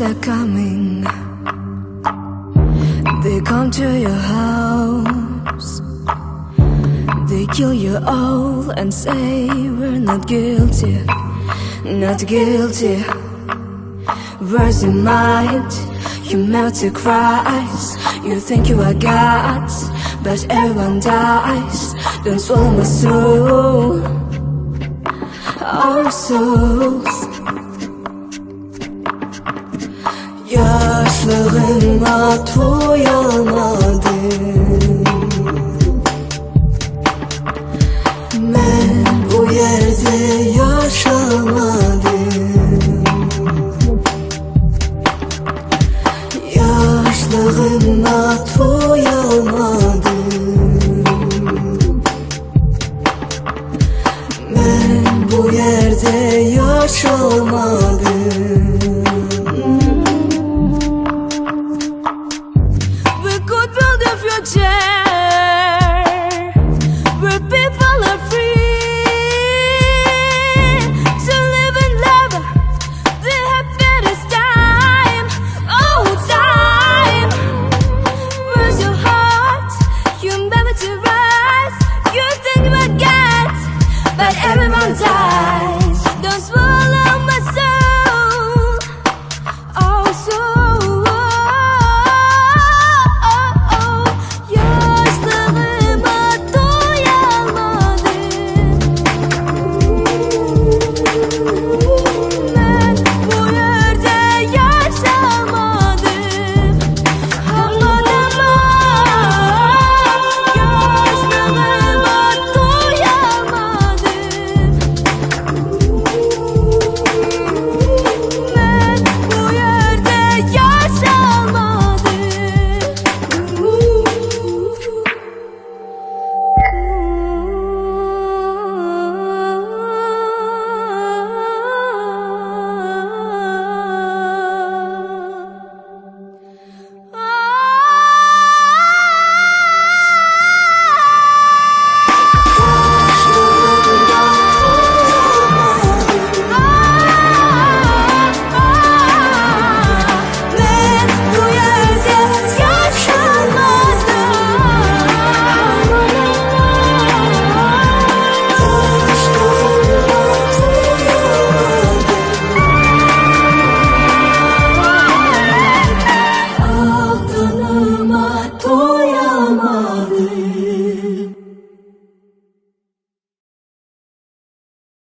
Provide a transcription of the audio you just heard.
police are coming. They come to your house. They kill you all and say we're not guilty, not guilty. Where's your mind? You melt to cries. You think you are God, but everyone dies. Don't swallow my soul, our souls. Yaşlarıma toyamadım. Ben bu yerde yaşamadım. Yaşlarıma toyamadım. Ben bu yerde yaşamadım. Where people are free to live and love the happiest time, oh time. Where's your heart? You never to rise. You think you are God, but everyone dies.